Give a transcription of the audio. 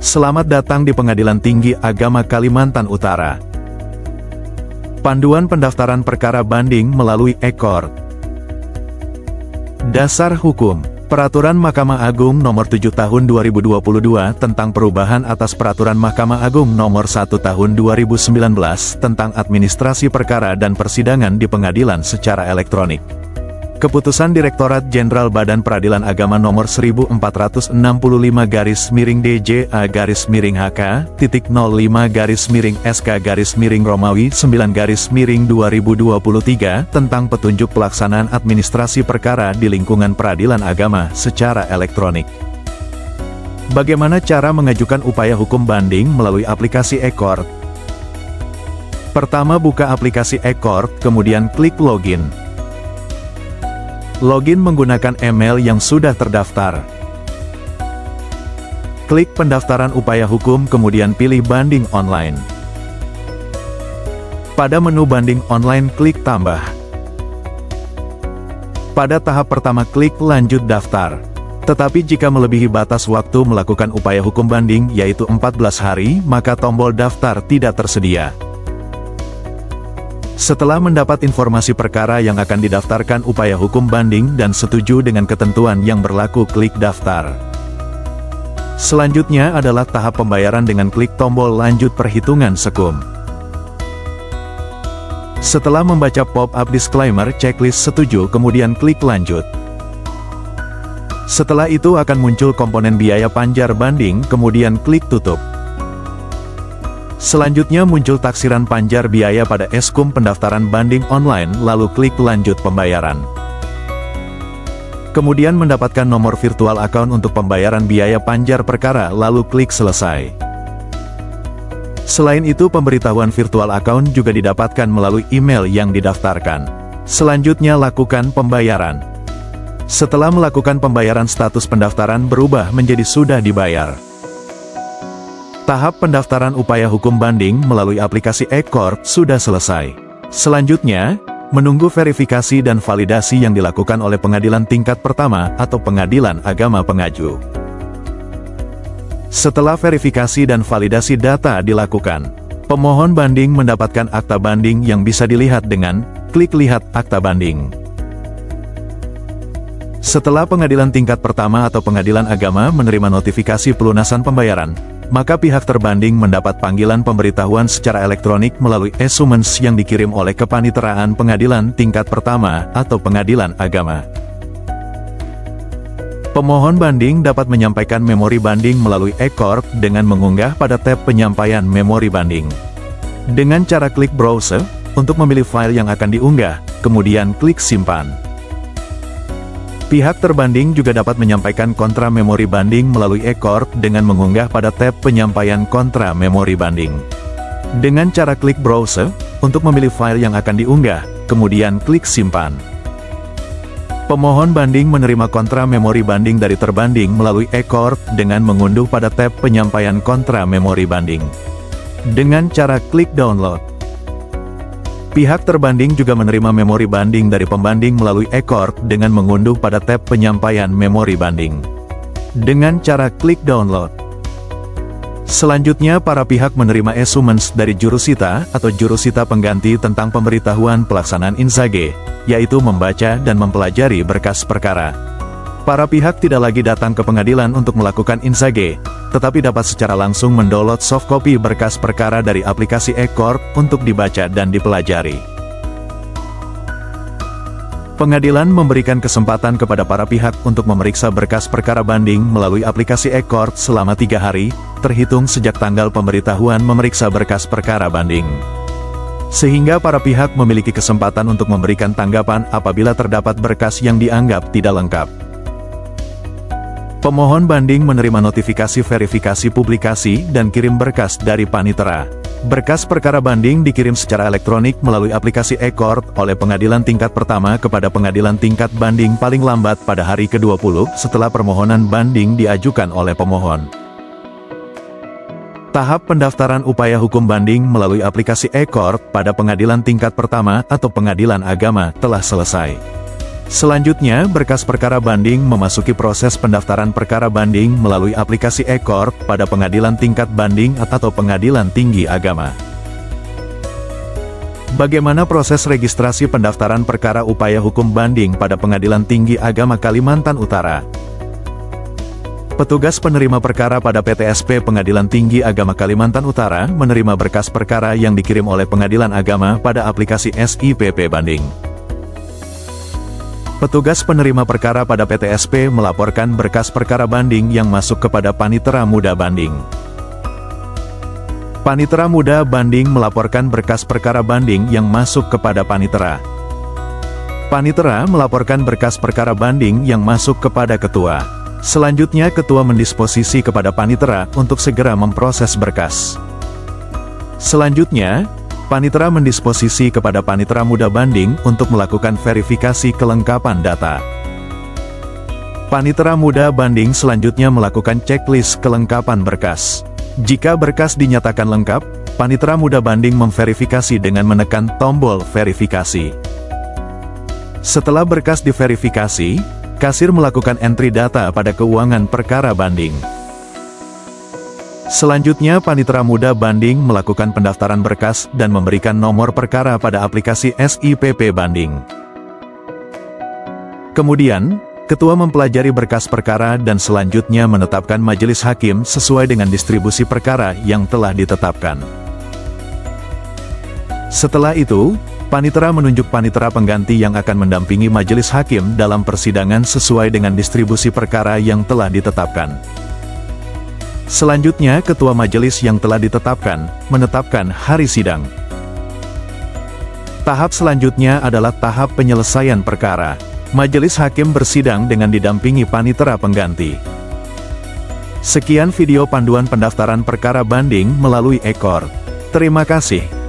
Selamat datang di Pengadilan Tinggi Agama Kalimantan Utara. Panduan pendaftaran perkara banding melalui e-court. Dasar Hukum. Peraturan Mahkamah Agung Nomor 7 Tahun 2022 tentang perubahan atas Peraturan Mahkamah Agung Nomor 1 Tahun 2019 tentang administrasi perkara dan persidangan di pengadilan secara elektronik. Keputusan Direktorat Jenderal Badan Peradilan Agama Nomor 1465-HK-05-SK-Romawi 9-2023 tentang petunjuk pelaksanaan administrasi perkara di lingkungan peradilan agama secara elektronik. Bagaimana cara mengajukan upaya hukum banding melalui aplikasi e-court? Pertama, buka aplikasi e-court, kemudian klik login. Login menggunakan email yang sudah terdaftar. Klik pendaftaran upaya hukum kemudian pilih banding online. Pada menu banding online klik tambah. Pada tahap pertama klik lanjut daftar. Tetapi jika melebihi batas waktu melakukan upaya hukum banding yaitu 14 hari, maka tombol daftar tidak tersedia. Setelah mendapat informasi perkara yang akan didaftarkan upaya hukum banding dan setuju dengan ketentuan yang berlaku, klik daftar. Selanjutnya adalah tahap pembayaran dengan klik tombol lanjut perhitungan sekum. Setelah membaca pop-up disclaimer checklist setuju kemudian klik lanjut. Setelah itu akan muncul komponen biaya panjar banding kemudian klik tutup. Selanjutnya muncul taksiran panjar biaya pada eskum pendaftaran banding online, lalu klik lanjut pembayaran. Kemudian mendapatkan nomor virtual account untuk pembayaran biaya panjar perkara, lalu klik selesai. Selain itu pemberitahuan virtual account juga didapatkan melalui email yang didaftarkan. Selanjutnya lakukan pembayaran. Setelah melakukan pembayaran status pendaftaran berubah menjadi sudah dibayar. Tahap pendaftaran upaya hukum banding melalui aplikasi e-court sudah selesai. Selanjutnya, menunggu verifikasi dan validasi yang dilakukan oleh pengadilan tingkat pertama atau pengadilan agama pengaju. Setelah verifikasi dan validasi data dilakukan, pemohon banding mendapatkan akta banding yang bisa dilihat dengan klik lihat akta banding. Setelah pengadilan tingkat pertama atau pengadilan agama menerima notifikasi pelunasan pembayaran, maka pihak terbanding mendapat panggilan pemberitahuan secara elektronik melalui e-summons yang dikirim oleh Kepaniteraan Pengadilan Tingkat Pertama atau Pengadilan Agama. Pemohon banding dapat menyampaikan memori banding melalui e-court dengan mengunggah pada tab penyampaian memori banding. Dengan cara klik browse, untuk memilih file yang akan diunggah, kemudian klik simpan. Pihak terbanding juga dapat menyampaikan kontra memori banding melalui e-court dengan mengunggah pada tab penyampaian kontra memori banding. Dengan cara klik browse, untuk memilih file yang akan diunggah, kemudian klik simpan. Pemohon banding menerima kontra memori banding dari terbanding melalui e-court dengan mengunduh pada tab penyampaian kontra memori banding. Dengan cara klik download. Pihak terbanding juga menerima memori banding dari pembanding melalui e-court dengan mengunduh pada tab penyampaian memori banding. Dengan cara klik download. Selanjutnya para pihak menerima e-summons dari jurusita atau jurusita pengganti tentang pemberitahuan pelaksanaan insage, yaitu membaca dan mempelajari berkas perkara. Para pihak tidak lagi datang ke pengadilan untuk melakukan insage, tetapi dapat secara langsung mendownload soft copy berkas perkara dari aplikasi e-court untuk dibaca dan dipelajari. Pengadilan memberikan kesempatan kepada para pihak untuk memeriksa berkas perkara banding melalui aplikasi e-court selama 3 hari, terhitung sejak tanggal pemberitahuan memeriksa berkas perkara banding. Sehingga para pihak memiliki kesempatan untuk memberikan tanggapan apabila terdapat berkas yang dianggap tidak lengkap. Pemohon banding menerima notifikasi verifikasi publikasi dan kirim berkas dari Panitera. Berkas perkara banding dikirim secara elektronik melalui aplikasi e-court oleh pengadilan tingkat pertama kepada pengadilan tingkat banding paling lambat pada hari ke-20 setelah permohonan banding diajukan oleh pemohon. Tahap pendaftaran upaya hukum banding melalui aplikasi e-court pada pengadilan tingkat pertama atau pengadilan agama telah selesai. Selanjutnya, berkas perkara banding memasuki proses pendaftaran perkara banding melalui aplikasi e-Court pada pengadilan tingkat banding atau pengadilan tinggi agama. Bagaimana proses registrasi pendaftaran perkara upaya hukum banding pada Pengadilan Tinggi Agama Kalimantan Utara? Petugas penerima perkara pada PTSP Pengadilan Tinggi Agama Kalimantan Utara menerima berkas perkara yang dikirim oleh Pengadilan Agama pada aplikasi SIPP Banding. Petugas penerima perkara pada PTSP melaporkan berkas perkara banding yang masuk kepada Panitera Muda Banding. Panitera Muda Banding melaporkan berkas perkara banding yang masuk kepada Panitera. Panitera melaporkan berkas perkara banding yang masuk kepada Ketua. Selanjutnya Ketua mendisposisi kepada Panitera untuk segera memproses berkas. Selanjutnya, Panitera mendisposisi kepada Panitera Muda Banding untuk melakukan verifikasi kelengkapan data. Panitera Muda Banding selanjutnya melakukan checklist kelengkapan berkas. Jika berkas dinyatakan lengkap, Panitera Muda Banding memverifikasi dengan menekan tombol verifikasi. Setelah berkas diverifikasi, kasir melakukan entry data pada keuangan perkara banding. Selanjutnya, Panitera Muda Banding melakukan pendaftaran berkas dan memberikan nomor perkara pada aplikasi SIPP Banding. Kemudian, Ketua mempelajari berkas perkara dan selanjutnya menetapkan majelis hakim sesuai dengan distribusi perkara yang telah ditetapkan. Setelah itu, Panitera menunjuk Panitera pengganti yang akan mendampingi majelis hakim dalam persidangan sesuai dengan distribusi perkara yang telah ditetapkan. Selanjutnya, Ketua majelis yang telah ditetapkan, menetapkan hari sidang. Tahap selanjutnya adalah tahap penyelesaian perkara. Majelis hakim bersidang dengan didampingi Panitera pengganti. Sekian video panduan pendaftaran perkara banding melalui e-Court. Terima kasih.